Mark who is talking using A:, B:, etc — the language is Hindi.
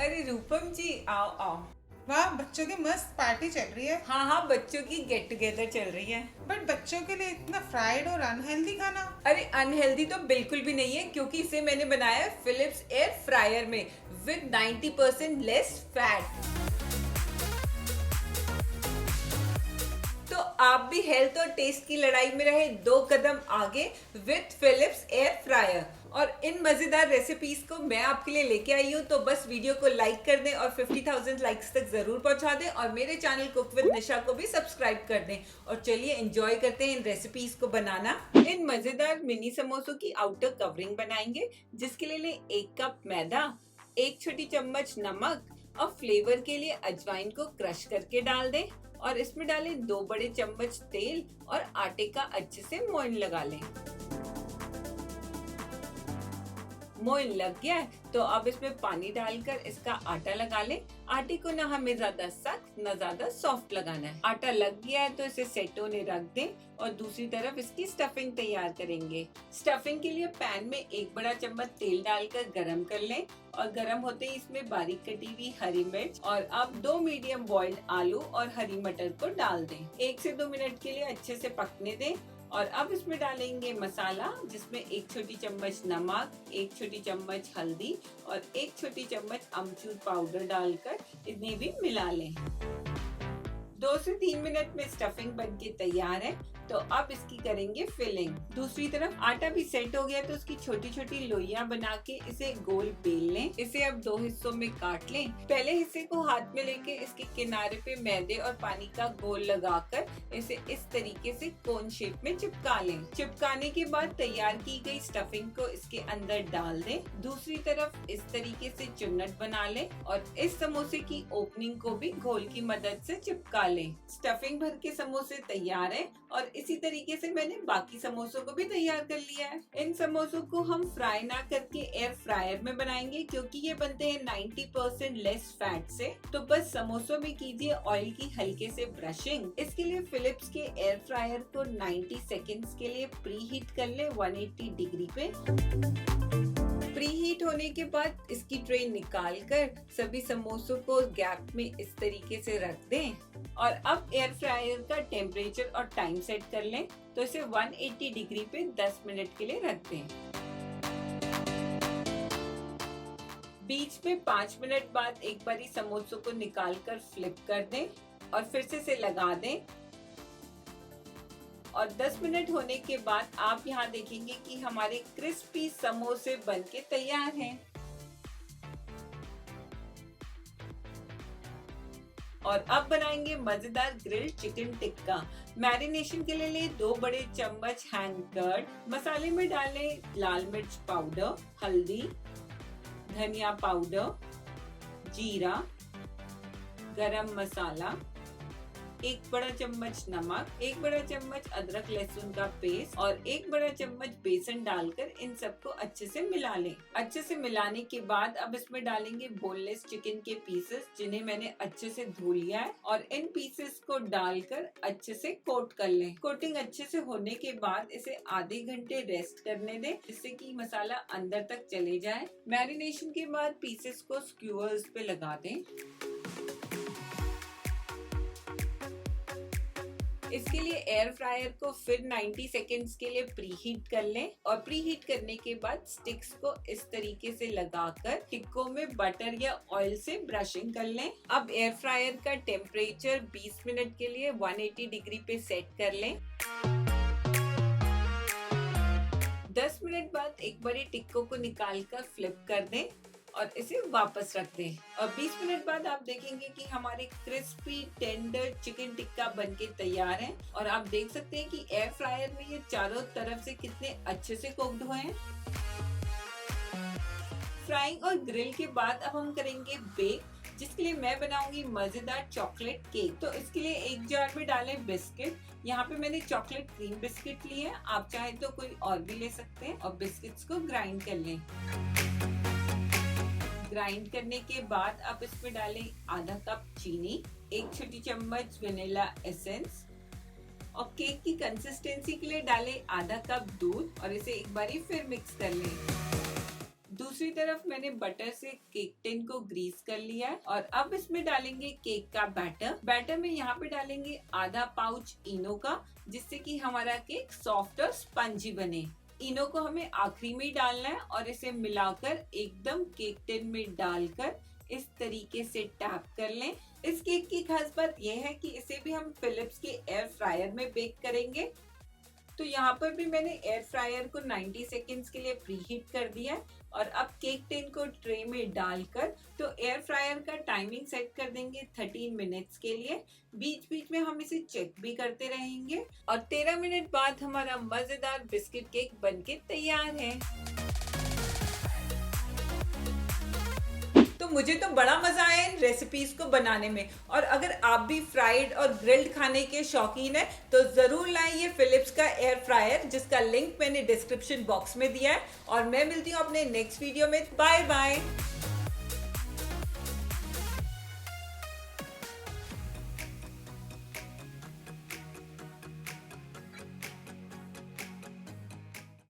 A: अरे रूपम जी, आओ आओ।
B: वाह, बच्चों की मस्त पार्टी चल रही है।
A: हाँ हाँ, बच्चों की गेट टुगेदर चल रही है।
B: बट बच्चों के लिए इतना फ्राइड और अनहेल्दी खाना।
A: अरे अनहेल्दी तो बिल्कुल भी नहीं है, क्योंकि इसे मैंने बनाया है फिलिप्स एयर फ्रायर में विद 90% लेस फैट। तो आप भी हेल्थ और टेस्ट की लड़ाई में रहे 2 कदम आगे विद फिलिप्स एयर फ्रायर। और इन मजेदार रेसिपीज को मैं आपके लिए लेके आई हूँ, तो बस वीडियो को लाइक कर दें और 50,000 लाइक्स तक जरूर पहुंचा दें, और मेरे चैनल कुक विद निशा को भी सब्सक्राइब कर दें। और चलिए एंजॉय करते हैं इन रेसिपीज को बनाना। इन मजेदार मिनी समोसों की आउटर कवरिंग बनाएंगे, जिसके लिए लें 1 कप मैदा, 1 छोटी चम्मच नमक, और फ्लेवर के लिए अजवाइन को क्रश करके डाल दें, और इसमें डालें 2 बड़े चम्मच तेल और आटे का अच्छे से मोइन लगा लें। मोइन लग गया है तो अब इसमें पानी डालकर इसका आटा लगा लें। आटे को ना हमें ज्यादा सख्त न ज्यादा सॉफ्ट लगाना है। आटा लग गया है तो इसे सेट होने रख दें, और दूसरी तरफ इसकी स्टफिंग तैयार करेंगे। स्टफिंग के लिए पैन में 1 बड़ा चम्मच तेल डालकर गरम कर लें, और गरम होते ही इसमें बारीक कटी हुई हरी मिर्च और अब 2 मीडियम बॉइल्ड आलू और हरी मटर को डाल दें। 1 से 2 मिनट के लिए अच्छे से पकने दें, और अब इसमें डालेंगे मसाला, जिसमें 1 छोटी चम्मच नमक, 1 छोटी चम्मच हल्दी और 1 छोटी चम्मच अमचूर पाउडर डालकर इन्हें भी मिला लें। 2 से 3 मिनट में स्टफिंग बनके तैयार है। तो अब इसकी करेंगे फिलिंग। दूसरी तरफ आटा भी सेट हो गया, तो उसकी छोटी छोटी लोइयां बना के इसे गोल बेल लें। इसे अब 2 हिस्सों में काट लें। पहले हिस्से को हाथ में लेके इसके किनारे पे मैदे और पानी का गोल लगाकर इसे इस तरीके से कोन शेप में चिपका लें। चिपकाने के बाद तैयार की गई स्टफिंग को इसके अंदर डाल दें। दूसरी तरफ इस तरीके से चुन्नट बना लें, और इस समोसे की ओपनिंग को भी घोल की मदद से चिपका लें। स्टफिंग भर के समोसे तैयार हैं, और इसी तरीके से मैंने बाकी समोसों को भी तैयार कर लिया है। इन समोसों को हम फ्राई ना करके एयर फ्रायर में बनाएंगे, क्योंकि ये बनते हैं 90% लेस फैट से। तो बस समोसों में कीजिए ऑयल की हल्के से ब्रशिंग। इसके लिए फिलिप्स के एयर फ्रायर को 90 सेकेंड्स के लिए प्री हीट कर ले 180 डिग्री पे। प्री हीट होने के बाद इसकी ट्रे निकाल कर सभी समोसों को गैप में इस तरीके से रख दें, और अब एयर फ्रायर का टेम्परेचर और टाइम सेट कर लें। तो इसे 180 डिग्री पे 10 मिनट के लिए रख दें। बीच में 5 मिनट बाद एक बारी समोसों को निकाल कर फ्लिप कर दें, और फिर से इसे लगा दें, और 10 मिनट होने के बाद आप यहाँ देखेंगे कि हमारे क्रिस्पी समोसे बनके तैयार हैं। और अब बनाएंगे मजेदार ग्रिल्ड चिकन टिक्का। मैरिनेशन के लिए 2 बड़े चम्मच हैंड कर्ड। मसाले में डालें लाल मिर्च पाउडर, हल्दी, धनिया पाउडर, जीरा, गरम मसाला, 1 बड़ा चम्मच नमक, 1 बड़ा चम्मच अदरक लहसुन का पेस्ट और 1 बड़ा चम्मच बेसन डालकर इन सबको अच्छे से मिला लें। अच्छे से मिलाने के बाद अब इसमें डालेंगे बोनलेस चिकन के पीसेस, जिन्हें मैंने अच्छे से धो लिया है, और इन पीसेस को डालकर अच्छे से कोट कर लें। कोटिंग अच्छे से होने के बाद इसे आधे घंटे रेस्ट करने दें, जिससे कि मसाला अंदर तक चले जाए। मैरिनेशन के बाद पीसेस को स्क्यूअर्स पे लगा दें। इसके लिए एयर फ्रायर को फिर 90 सेकेंड्स के लिए प्री हीट कर लें, और प्री हीट करने के बाद स्टिक्स को इस तरीके से लगाकर टिक्कों में बटर या ऑयल से ब्रशिंग कर लें। अब एयर फ्रायर का टेम्परेचर 20 मिनट के लिए 180 डिग्री पे सेट कर लें। 10 मिनट बाद एक बारी टिक्कों को निकालकर फ्लिप कर दें, और इसे वापस रख दें। और 20 मिनट बाद आप देखेंगे कि हमारे क्रिस्पी टेंडर चिकन टिक्का बनके तैयार है। और आप देख सकते हैं कि एयर फ्रायर में ये चारों तरफ से कितने अच्छे से कुक्ड हुए हैं। फ्राइंग और ग्रिल के बाद अब हम करेंगे बेक, जिसके लिए मैं बनाऊंगी मजेदार चॉकलेट केक। तो इसके लिए एक जार में डालें बिस्किट। यहाँ पे मैंने चॉकलेट क्रीम बिस्किट लिए हैं, आप चाहे तो कोई और भी ले सकते हैं। और बिस्किट्स को ग्राइंड कर लें। ग्राइंड करने के बाद आप इसमें डालें आधा कप चीनी, 1 छोटी चम्मच वेनिला एसेंस, और केक की कंसिस्टेंसी के लिए डालें आधा कप दूध, और इसे एक बारी फिर मिक्स कर लें। दूसरी तरफ मैंने बटर से केक टिन को ग्रीस कर लिया है और अब इसमें डालेंगे केक का बैटर में यहाँ पे डालेंगे आधा पाउच इनो का, जिससे कि हमारा केक सॉफ्ट और स्पंजी बने। इनो को हमें आखिरी में ही डालना है और इसे मिलाकर एकदम केक टिन में डालकर इस तरीके से टैप कर लें। इस केक की खास बात यह है कि इसे भी हम फिलिप्स के एयर फ्रायर में बेक करेंगे। तो यहाँ पर भी मैंने एयर फ्रायर को 90 सेकेंड्स के लिए प्रीहीट कर दिया है और अब केक टिन को ट्रे में डालकर तो एयर फ्रायर का टाइमिंग सेट कर देंगे 13 मिनट्स के लिए। बीच बीच में हम इसे चेक भी करते रहेंगे और 13 मिनट बाद हमारा मजेदार बिस्किट केक बनके तैयार है। तो मुझे तो बड़ा मजा आया इन रेसिपीज को बनाने में, और अगर आप भी फ्राइड और ग्रिल्ड खाने के शौकीन हैं तो जरूर लाइए फिलिप्स का एयर फ्रायर, जिसका लिंक मैंने डिस्क्रिप्शन बॉक्स में दिया है। और मैं मिलती हूँ अपने नेक्स्ट वीडियो में। Bye bye.